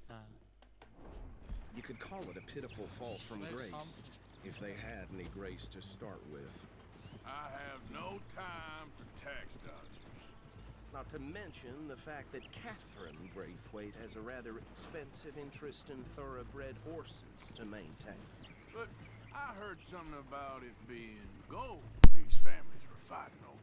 Ha. You could call it a pitiful fall from Resam. grace, if they had any grace to start with. I have no time for tax dodgers. Not to mention the fact that Catherine Braithwaite has a rather expensive interest in thoroughbred horses to maintain. But I heard something about it being gold these families were fighting over.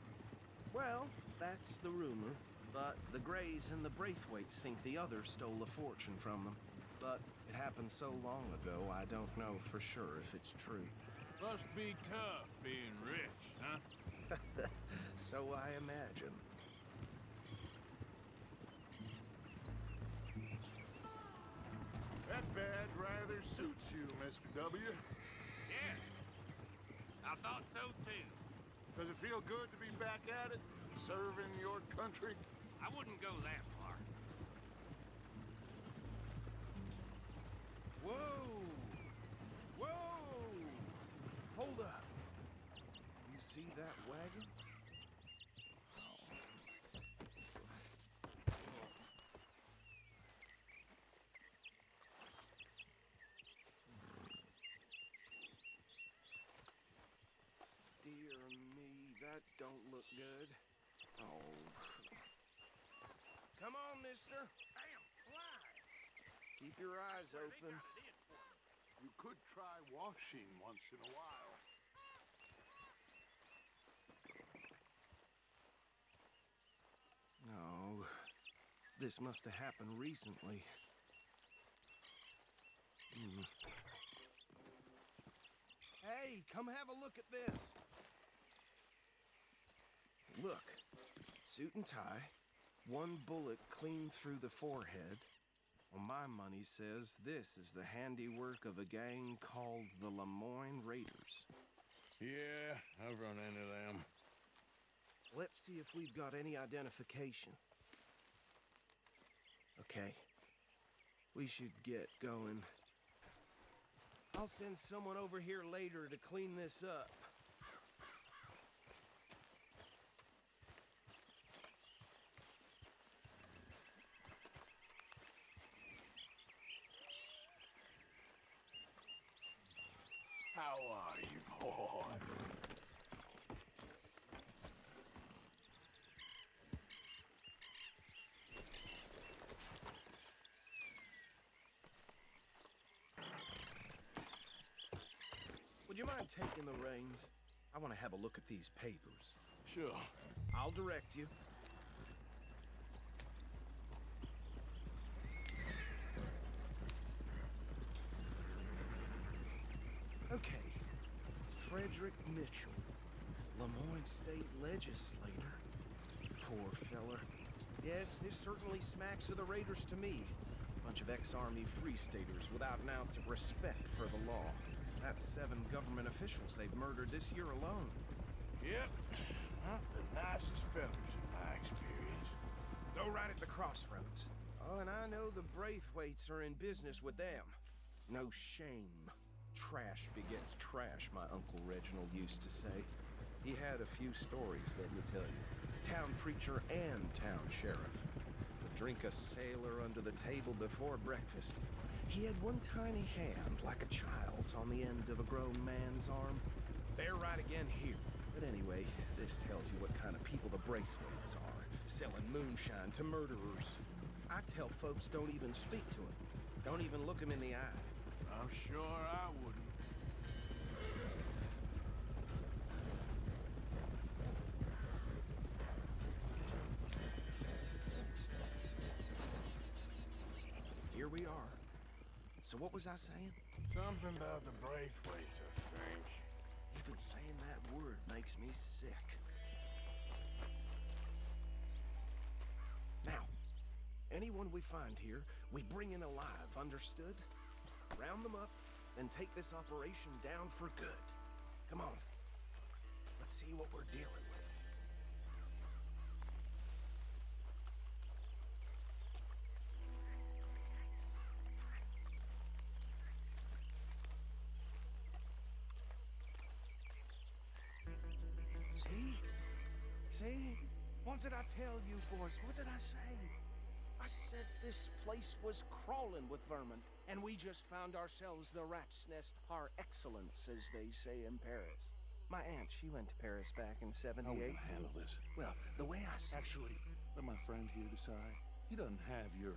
Well, that's the rumor. But the Greys and the Braithwaites think the others stole a fortune from them. But it happened so long ago, I don't know for sure if it's true. Must be tough being rich, huh? So I imagine. That badge rather suits you, Mr. W. Yes, I thought so too. Does it feel good to be back at it, serving your country? I wouldn't go that far. Whoa! Whoa! Hold up. You see that wagon? Dear me, that don't look good. Oh. Come on, mister. Damn, why? Keep your eyes They open. got it in for me. You could try washing once in a while. No. This must have happened recently. Hey, come have a look at this. Look. Suit and tie. One bullet clean through the forehead. Well, my money says this is the handiwork of a gang called the Lemoyne Raiders. Yeah, I've run into them. Let's see if we've got any identification. Okay. We should get going. I'll send someone over here later to clean this up. How are you, boy? Would you mind taking the reins? I want to have a look at these papers. Sure. I'll direct you. Okay. Frederick Mitchell, Lemoyne State Legislator. Poor feller. Yes, this certainly smacks of the Raiders to me. Bunch of ex-Army free-staters without an ounce of respect for the law. That's 7 government officials they've murdered this year alone. Yep. Not the nicest fellas in my experience. Go right at the crossroads. Oh, and I know the Braithwaites are in business with them. No shame. Trash begets trash, my Uncle Reginald used to say. He had a few stories, let me tell you. Town preacher and town sheriff. Would drink a sailor under the table before breakfast. He had one tiny hand, like a child's, on the end of a grown man's arm. They're right again here. But anyway, this tells you what kind of people the Braithwaites are. Selling moonshine to murderers. I tell folks don't even speak to them. Don't even look them in the eye. I'm sure I wouldn't. Here we are. So what was I saying? Something about the Braithwaites, I think. Even saying that word makes me sick. Now, anyone we find here, we bring in alive, understood? Round them up, and take this operation down for good. Come on. Let's see what we're dealing with. See? See? What did I tell you, boys? What did I say? I said this place was crawling with vermin, and we just found ourselves the rat's nest par excellence, as they say in Paris. My aunt, she went to Paris back in How are we '78. gonna handle this? Well, the way I see Actually, let my friend here decide. He doesn't have your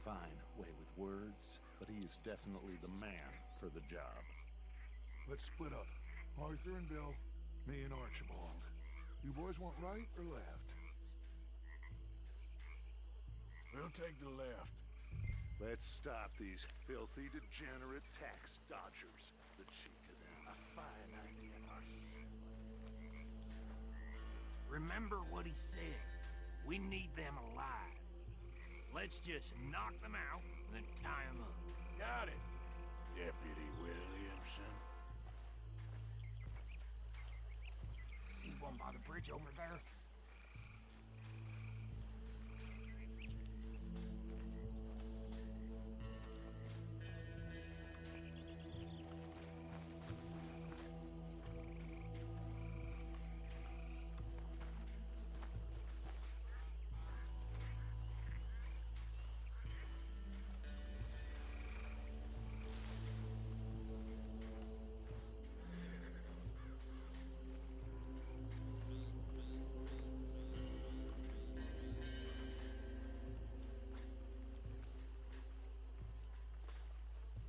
fine way with words, but he is definitely the man for the job. Let's split up. Arthur and Bill, me and Archibald. You boys want right or left? We'll take the left. Let's stop these filthy, degenerate tax dodgers. The cheek of them. A fine idea, Remember what he said. We need them alive. Let's just knock them out and then tie them up. Got it, Deputy Williamson. See one by the bridge over there?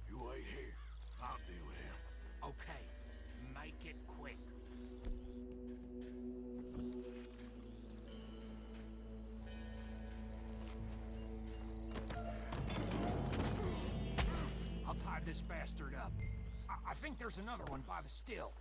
You wait here. I'll deal with him. Okay, make it quick. I'll tie this bastard up. I think there's another one by the still.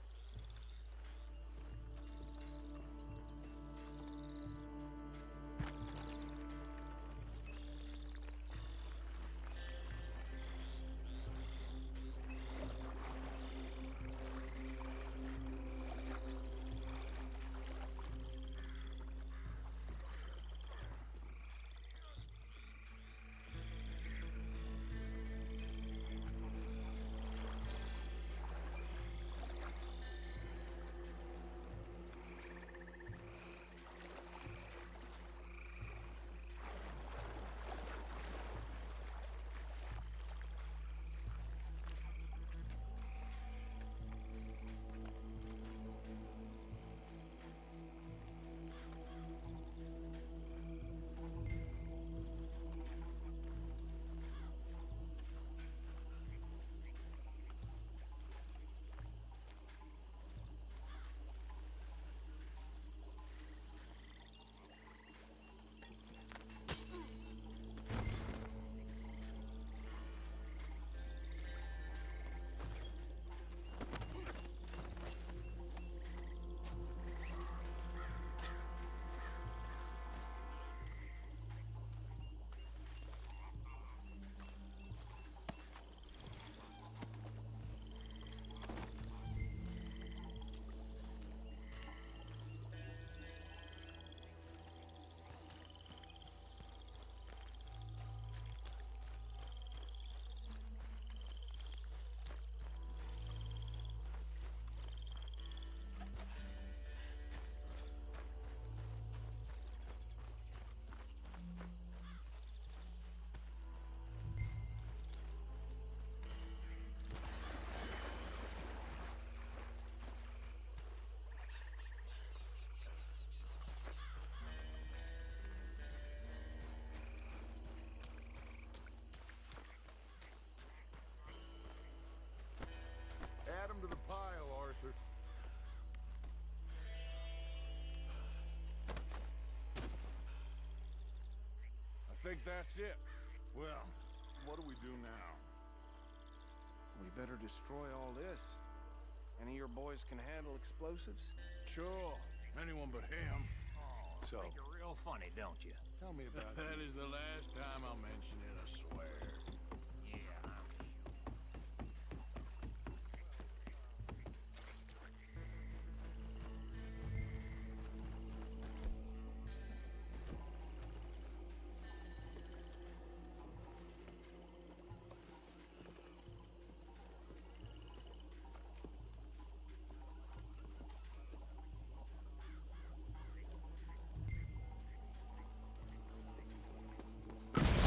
Add them to the pile, Arthur. I think that's it. Well, what do we do now? we better destroy all this. Any of your boys can handle explosives? Sure. Anyone but him. Oh, So- think you're real funny, don't you? Tell me about That is the last time I'll mention it, I swear. Yeah, I'm sure.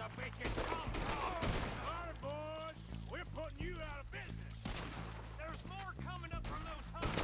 of bitches come from! Alright, boys. We're putting you out of business. There's more coming up from those huts!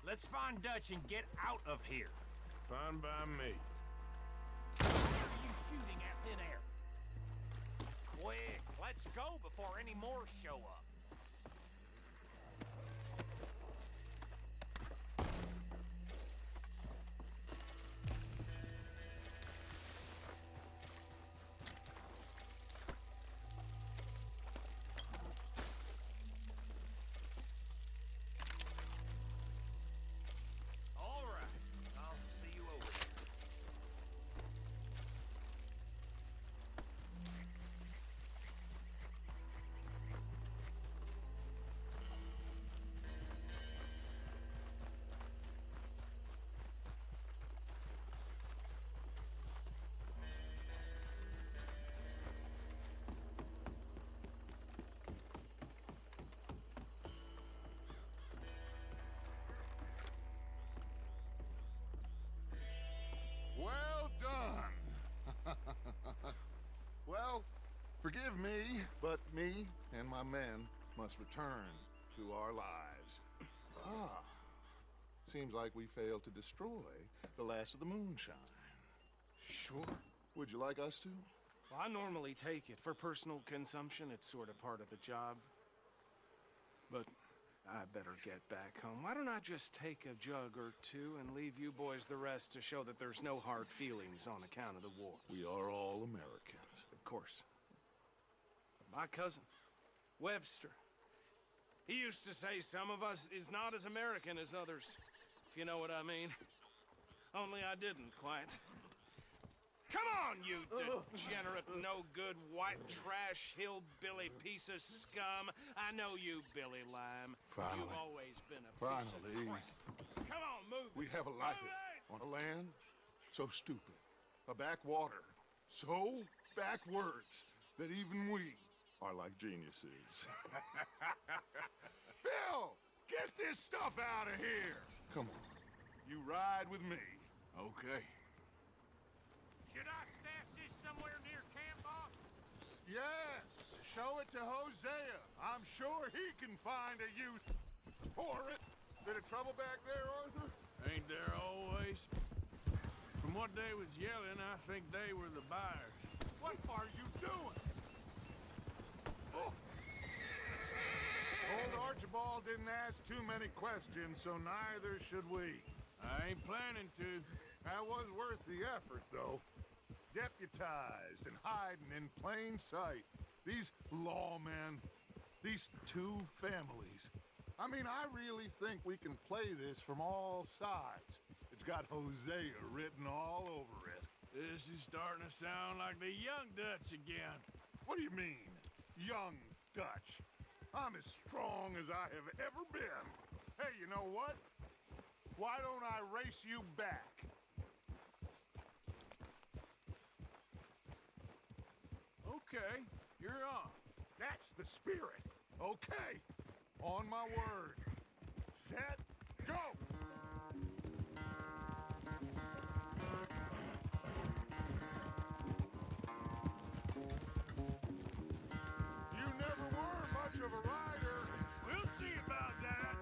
Let's find Dutch and get out of here. Fine by me. What are you shooting at thin air? Quick, let's go before any more show up. Well done. Well, forgive me, but me and my men must return to our lives. Ah, seems like we failed to destroy the last of the moonshine. Sure. Would you like us to? Well, I normally take it. For personal consumption, it's sort of part of the job. But I better get back home. Why don't I just take a jug or two and leave you boys the rest to show that there's no hard feelings on account of the war? We are all Americans. Of course. My cousin, Webster, he used to say some of us is not as American as others, if you know what I mean. Only I didn't quite. Come on, you degenerate, no-good, white trash, hillbilly piece of scum. I know you, Billy Lime. Finally. You've always been a piece of crap. Come on, move We it. have a life Move it! on a land so stupid, a backwater so backwards that even we are like geniuses. Bill, get this stuff out of here! Come on, you ride with me. Okay. Should I stash this somewhere near camp, boss? Yes, show it to Hosea. I'm sure he can find a use for it. Bit of trouble back there, Arthur? Ain't there always? From what they was yelling, I think they were the buyers. What are you doing? Oh. Old Archibald didn't ask too many questions, so neither should we. I ain't planning to. That was worth the effort, though. Deputized and hiding in plain sight. These lawmen, these two families. I mean, I really think we can play this from all sides. It's got Hosea written all over it. This is starting to sound like the Young Dutch again. What do you mean, young Dutch? I'm as strong as I have ever been. Hey, you know what? Why don't I race you back? Okay, you're on. That's the spirit. Okay. On my word. Set, go! You never were much of a rider. We'll see about that.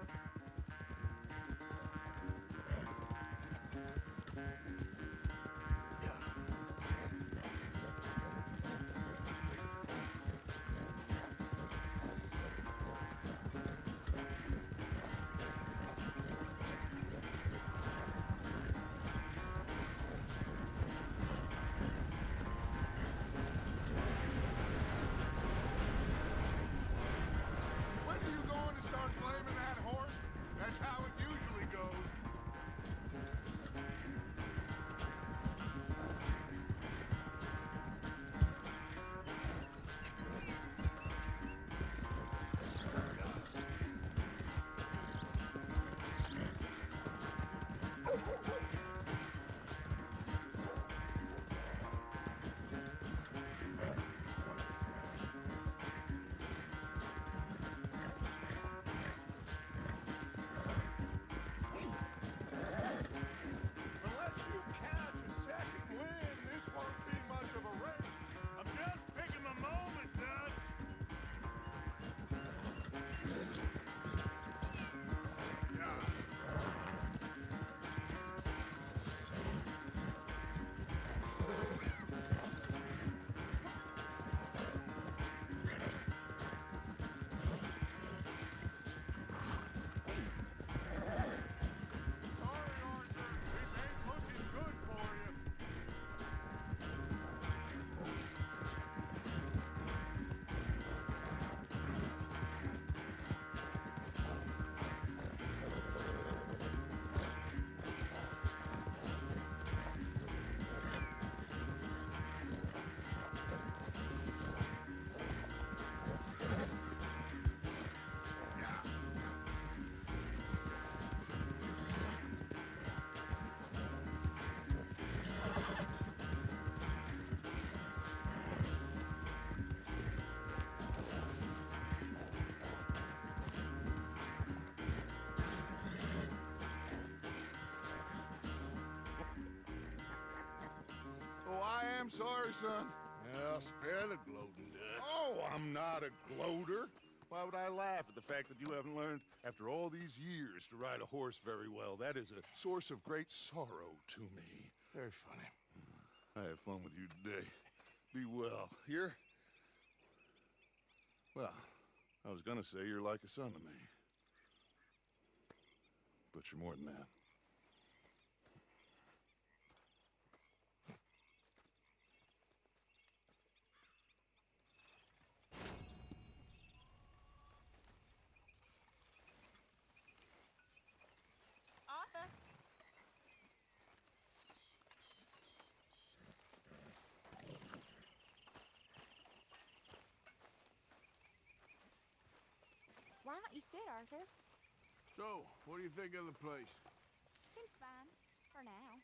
When are you going to start blaming that horse? That's how it usually goes. Unless you catch a second wind, this won't be much of a race. I'm just picking my moment, Dutch. Sorry, Arthur. This ain't looking good for you. Oh, I am sorry, son. Well, spare the gloating, Dutch. Oh, I'm not a gloater. Why would I laugh at the fact that you haven't learned, after all these years, to ride a horse very well? That is a source of great sorrow to me. Very funny. I had fun with you today. Be well. Here? Well, I was gonna say you're like a son to me. But you're more than that. Arthur. Why don't you sit, Arthur? So, what do you think of the place? Seems fine. For now.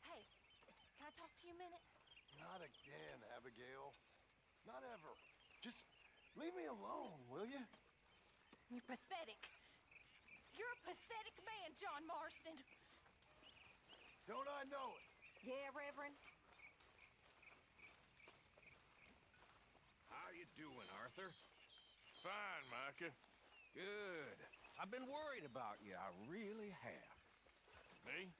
Hey, can I talk to you a minute? Not again, Abigail. Not ever. Just leave me alone, will you? You're pathetic. You're a pathetic man, John Marston. Don't I know it? Yeah, Reverend. How you doing, Arthur? Fine, Micah. Good. I've been worried about you. I really have. Me?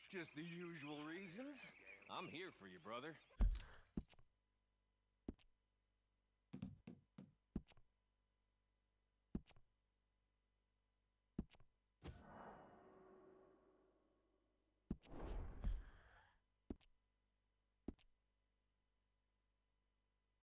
Just the usual reasons. I'm here for you, brother.